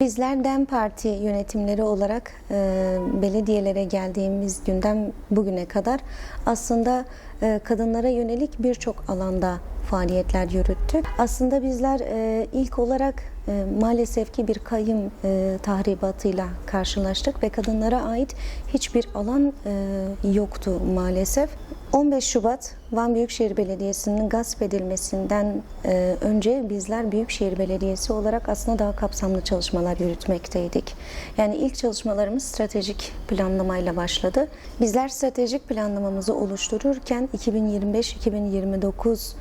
Bizler DEM Parti yönetimleri olarak belediyelere geldiğimiz günden bugüne kadar aslında kadınlara yönelik birçok alanda faaliyetler yürüttük. Aslında bizler ilk olarak maalesef ki bir kayyum tahribatıyla karşılaştık ve kadınlara ait hiçbir alan yoktu maalesef. 15 Şubat Van Büyükşehir Belediyesi'nin gasp edilmesinden önce bizler Büyükşehir Belediyesi olarak aslında daha kapsamlı çalışmalar yürütmekteydik. Yani ilk çalışmalarımız stratejik planlamayla başladı. Bizler stratejik planlamamızı oluştururken 2025-2029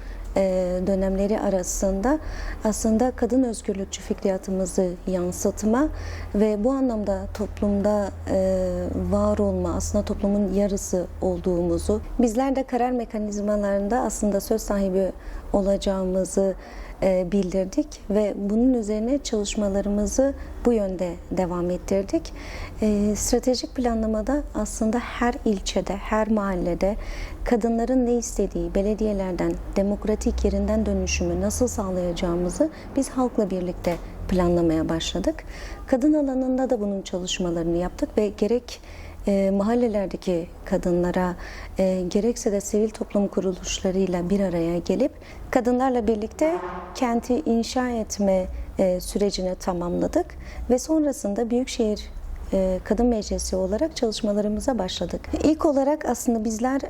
dönemleri arasında aslında kadın özgürlükçü fikriyatımızı yansıtma ve bu anlamda toplumda var olma, aslında toplumun yarısı olduğumuzu, bizler de karar mekanizmalarında aslında söz sahibi olacağımızı bildirdik ve bunun üzerine çalışmalarımızı bu yönde devam ettirdik. Stratejik planlamada aslında her ilçede, her mahallede kadınların ne istediği, belediyelerden demokratik yerinden dönüşümü nasıl sağlayacağımızı biz halkla birlikte planlamaya başladık. Kadın alanında da bunun çalışmalarını yaptık ve gerek mahallelerdeki kadınlara gerekse de sivil toplum kuruluşlarıyla bir araya gelip kadınlarla birlikte kenti inşa etme sürecini tamamladık ve sonrasında Büyükşehir Kadın Meclisi olarak çalışmalarımıza başladık. İlk olarak aslında bizler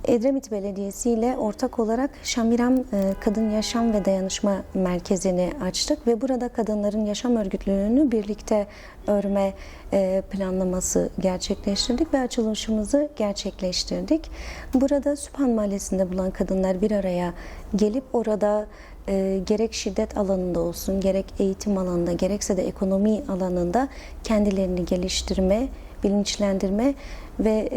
Edremit Belediyesi ile ortak olarak Şamiram Kadın Yaşam ve Dayanışma Merkezi'ni açtık ve burada kadınların yaşam örgütlülüğünü birlikte örme planlaması gerçekleştirdik ve açılışımızı gerçekleştirdik. Burada Süphan Mahallesi'nde bulunan kadınlar bir araya gelip orada gerek şiddet alanında olsun, gerek eğitim alanında, gerekse de ekonomi alanında kendilerini geliştirme, bilinçlendirme ve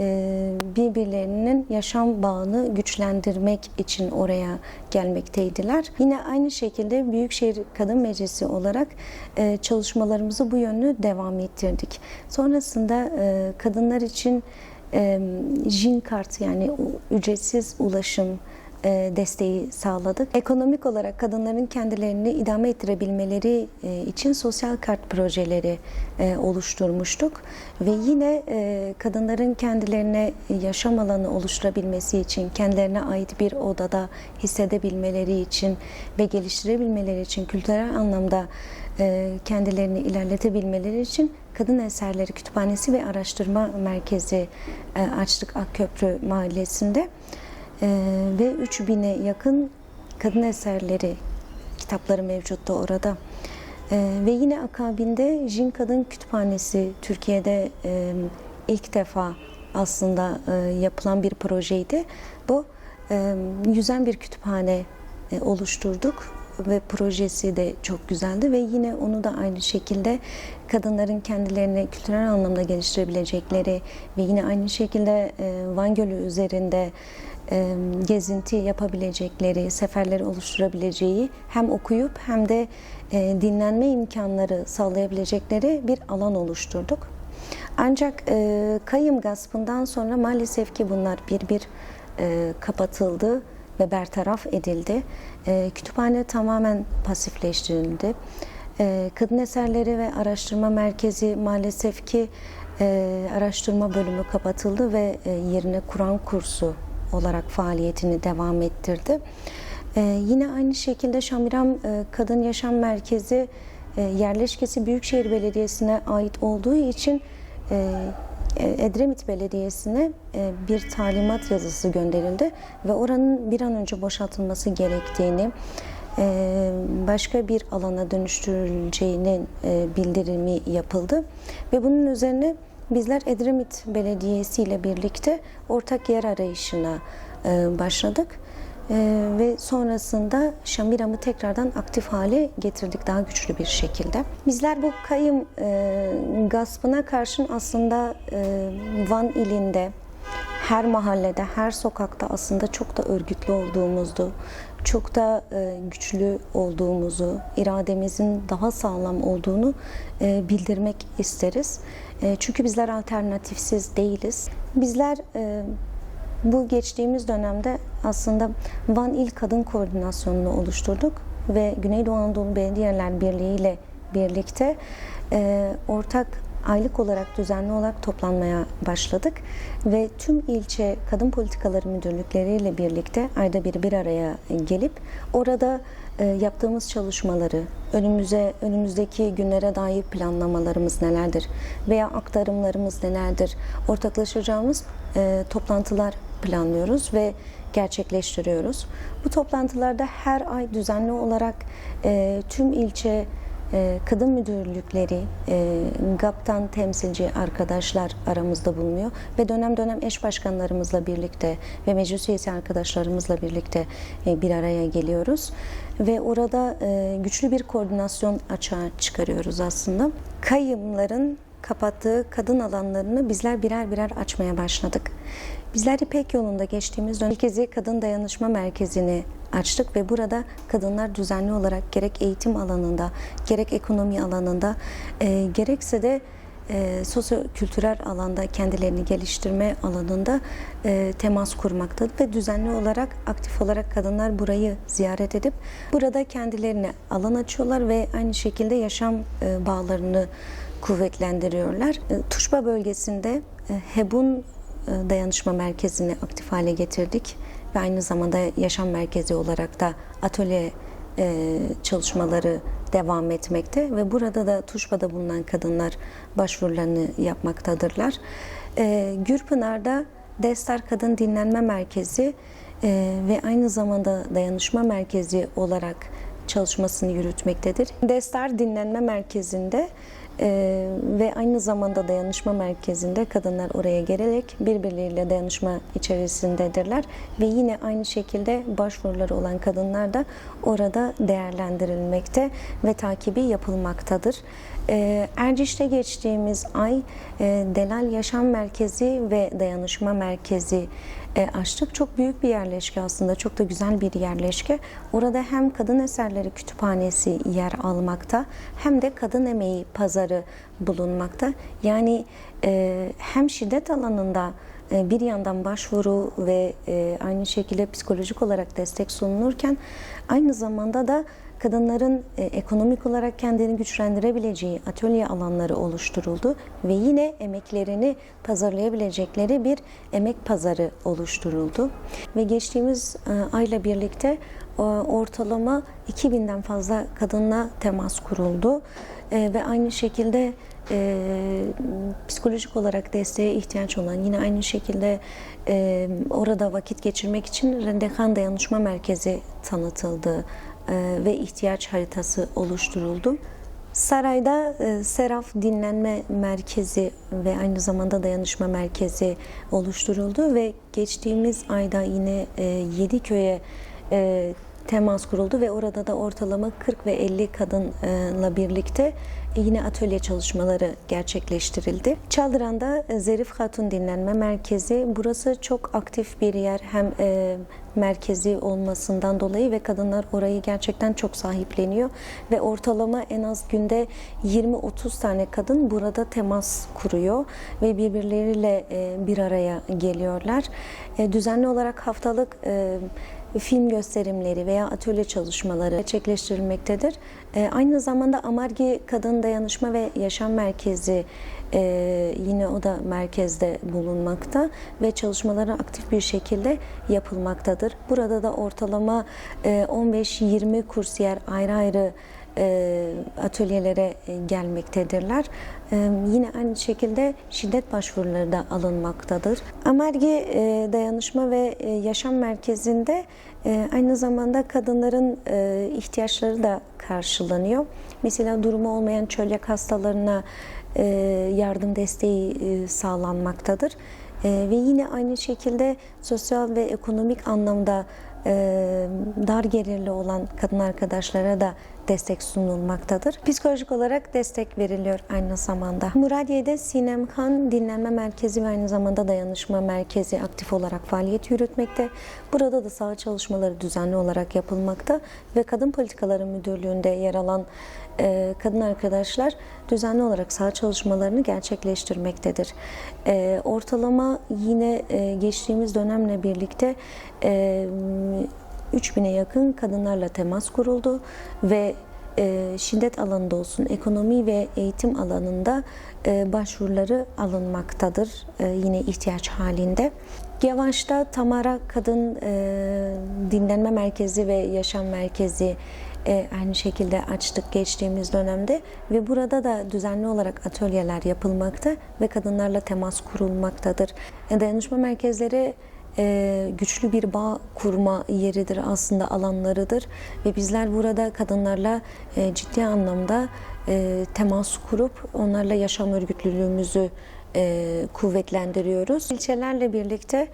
birbirlerinin yaşam bağını güçlendirmek için oraya gelmekteydiler. Yine aynı şekilde Büyükşehir Kadın Meclisi olarak çalışmalarımızı bu yönlü devam ettirdik. Sonrasında kadınlar için JIN kart, yani ücretsiz ulaşım desteği sağladık. Ekonomik olarak kadınların kendilerini idame ettirebilmeleri için sosyal kart projeleri oluşturmuştuk. Ve yine kadınların kendilerine yaşam alanı oluşturabilmesi için, kendilerine ait bir odada hissedebilmeleri için ve geliştirebilmeleri için, kültürel anlamda kendilerini ilerletebilmeleri için Kadın Eserleri Kütüphanesi ve Araştırma Merkezi açtık Akköprü Mahallesi'nde. Ve 3000'e yakın kadın eserleri kitapları mevcuttu orada. Ve yine akabinde JIN Kadın Kütüphanesi Türkiye'de ilk defa aslında yapılan bir projeydi. Bu yüzen bir kütüphane oluşturduk ve projesi de çok güzeldi ve yine onu da aynı şekilde kadınların kendilerini kültürel anlamda geliştirebilecekleri ve yine aynı şekilde Van Gölü üzerinde gezinti yapabilecekleri, seferleri oluşturabileceği, hem okuyup hem de dinlenme imkanları sağlayabilecekleri bir alan oluşturduk. Ancak kayyum gaspından sonra maalesef ki bunlar bir kapatıldı ve bertaraf edildi. Kütüphane tamamen pasifleştirildi. Kadın Eserleri ve Araştırma Merkezi maalesef ki araştırma bölümü kapatıldı ve yerine Kur'an kursu olarak faaliyetini devam ettirdi. Yine aynı şekilde Şamiram Kadın Yaşam Merkezi yerleşkesi Büyükşehir Belediyesi'ne ait olduğu için Edremit Belediyesi'ne bir talimat yazısı gönderildi ve oranın bir an önce boşaltılması gerektiğini, başka bir alana dönüştürüleceğinin bildirimi yapıldı ve bunun üzerine bizler Edremit Belediyesi ile birlikte ortak yer arayışına başladık ve sonrasında Şamiram'ı tekrardan aktif hale getirdik daha güçlü bir şekilde. Bizler bu kayyum gaspına karşın aslında Van ilinde her mahallede, her sokakta aslında çok da örgütlü olduğumuzu, çok da güçlü olduğumuzu, irademizin daha sağlam olduğunu bildirmek isteriz. Çünkü bizler alternatifsiz değiliz. Bizler bu geçtiğimiz dönemde aslında Van İl Kadın Koordinasyonu'nu oluşturduk ve Güneydoğu Anadolu Belediyeler Birliği ile birlikte ortak aylık olarak düzenli olarak toplanmaya başladık ve tüm ilçe kadın politikaları müdürlükleriyle birlikte ayda bir araya gelip orada yaptığımız çalışmaları, önümüzdeki günlere dair planlamalarımız nelerdir veya aktarımlarımız nelerdir, ortaklaşacağımız toplantılar planlıyoruz ve gerçekleştiriyoruz. Bu toplantılarda her ay düzenli olarak tüm ilçe kadın müdürlükleri, GAP'tan temsilci arkadaşlar aramızda bulunuyor ve dönem dönem eş başkanlarımızla birlikte ve meclis üyesi arkadaşlarımızla birlikte bir araya geliyoruz ve orada güçlü bir koordinasyon açığa çıkarıyoruz aslında. Kayyımların kapattığı kadın alanlarını bizler birer birer açmaya başladık. Bizler İpek yolunda geçtiğimiz dönem merkezi kadın dayanışma merkezini açtık ve burada kadınlar düzenli olarak gerek eğitim alanında, gerek ekonomi alanında, gerekse de sosyo-kültürel alanda kendilerini geliştirme alanında temas kurmaktadır ve düzenli olarak, aktif olarak kadınlar burayı ziyaret edip burada kendilerine alan açıyorlar ve aynı şekilde yaşam bağlarını kuvvetlendiriyorlar. Tuşba bölgesinde HEBUN dayanışma merkezini aktif hale getirdik ve aynı zamanda yaşam merkezi olarak da atölye çalışmaları devam etmekte ve burada da Tuşba'da bulunan kadınlar başvurularını yapmaktadırlar. Gürpınar'da Destar Kadın Dinlenme Merkezi ve aynı zamanda dayanışma merkezi olarak çalışmasını yürütmektedir. Destar Dinlenme Merkezi'nde ve aynı zamanda dayanışma merkezinde kadınlar oraya gelerek birbirleriyle dayanışma içerisindedirler ve yine aynı şekilde başvuruları olan kadınlar da orada değerlendirilmekte ve takibi yapılmaktadır. Erciş'te geçtiğimiz ay Delal Yaşam Merkezi ve Dayanışma Merkezi açtık. Çok büyük bir yerleşke aslında, çok da güzel bir yerleşke. Orada hem kadın eserleri kütüphanesi yer almakta hem de kadın emeği pazarı bulunmakta. Yani hem şiddet alanında bir yandan başvuru ve aynı şekilde psikolojik olarak destek sunulurken aynı zamanda da kadınların ekonomik olarak kendini güçlendirebileceği atölye alanları oluşturuldu ve yine emeklerini pazarlayabilecekleri bir emek pazarı oluşturuldu. Ve geçtiğimiz ayla birlikte ortalama 2000'den fazla kadınla temas kuruldu ve aynı şekilde psikolojik olarak desteğe ihtiyaç olan, yine aynı şekilde orada vakit geçirmek için Rendekan Dayanışma Merkezi tanıtıldı ve ihtiyaç haritası oluşturuldu. Saray'da Seraf Dinlenme Merkezi ve aynı zamanda dayanışma merkezi oluşturuldu ve geçtiğimiz ayda yine 7 köye temas kuruldu ve orada da ortalama 40 ve 50 kadınla birlikte yine atölye çalışmaları gerçekleştirildi. Çaldıran'da Zerif Hatun Dinlenme Merkezi. Burası çok aktif bir yer. Hem merkezi olmasından dolayı ve kadınlar orayı gerçekten çok sahipleniyor ve ortalama en az günde 20-30 tane kadın burada temas kuruyor ve birbirleriyle bir araya geliyorlar. Düzenli olarak haftalık film gösterimleri veya atölye çalışmaları gerçekleştirilmektedir. Aynı zamanda Amargi Kadın Dayanışma ve Yaşam Merkezi yine o da merkezde bulunmakta ve çalışmaları aktif bir şekilde yapılmaktadır. Burada da ortalama 15-20 kursiyer ayrı ayrı atölyelere gelmektedirler. Yine aynı şekilde şiddet başvuruları da alınmaktadır. Amargi Dayanışma ve Yaşam Merkezi'nde aynı zamanda kadınların ihtiyaçları da karşılanıyor. Mesela durumu olmayan çölyak hastalarına yardım desteği sağlanmaktadır. Ve yine aynı şekilde sosyal ve ekonomik anlamda dar gelirli olan kadın arkadaşlara da destek sunulmaktadır. Psikolojik olarak destek veriliyor aynı zamanda. Muradiye'de Sinem Khan Dinlenme Merkezi ve aynı zamanda Dayanışma Merkezi aktif olarak faaliyet yürütmekte. Burada da saha çalışmaları düzenli olarak yapılmakta ve Kadın Politikaları Müdürlüğü'nde yer alan kadın arkadaşlar düzenli olarak saha çalışmalarını gerçekleştirmektedir. Ortalama yine geçtiğimiz dönemle birlikte 3000'e yakın kadınlarla temas kuruldu ve şiddet alanında olsun, ekonomi ve eğitim alanında başvuruları alınmaktadır yine ihtiyaç halinde. Yavaş'ta Tamara Kadın Dinlenme Merkezi ve Yaşam Merkezi aynı şekilde açtık geçtiğimiz dönemde ve burada da düzenli olarak atölyeler yapılmakta ve kadınlarla temas kurulmaktadır. Dayanışma merkezleri güçlü bir bağ kurma yeridir, aslında alanlarıdır ve bizler burada kadınlarla ciddi anlamda temas kurup onlarla yaşam örgütlülüğümüzü kuvvetlendiriyoruz. İlçelerle birlikte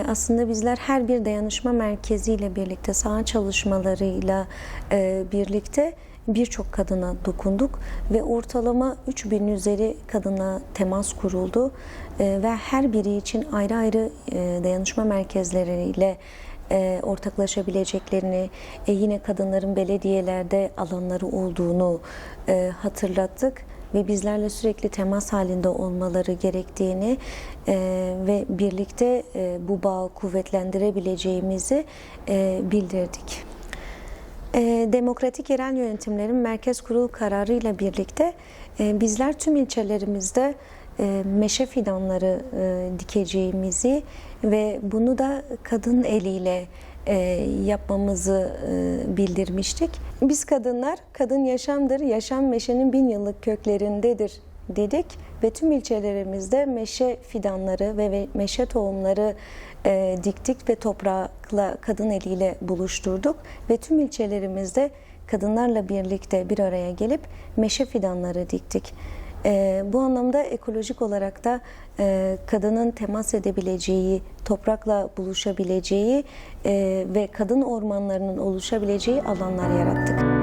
aslında bizler her bir dayanışma merkeziyle birlikte, saha çalışmalarıyla birlikte birçok kadına dokunduk ve ortalama 3000 üzeri kadına temas kuruldu ve her biri için ayrı ayrı dayanışma merkezleriyle ortaklaşabileceklerini, yine kadınların belediyelerde alanları olduğunu hatırlattık ve bizlerle sürekli temas halinde olmaları gerektiğini ve birlikte bu bağı kuvvetlendirebileceğimizi bildirdik. Demokratik yerel yönetimlerin merkez kurulu kararı ile birlikte bizler tüm ilçelerimizde meşe fidanları dikeceğimizi ve bunu da kadın eliyle yapmamızı bildirmiştik. Biz kadınlar, kadın yaşamdır, yaşam meşenin 1000 yıllık köklerindedir dedik ve tüm ilçelerimizde meşe fidanları ve meşe tohumları diktik ve toprakla kadın eliyle buluşturduk ve tüm ilçelerimizde kadınlarla birlikte bir araya gelip meşe fidanları diktik. Bu anlamda ekolojik olarak da kadının temas edebileceği, toprakla buluşabileceği ve kadın ormanlarının oluşabileceği alanlar yarattık.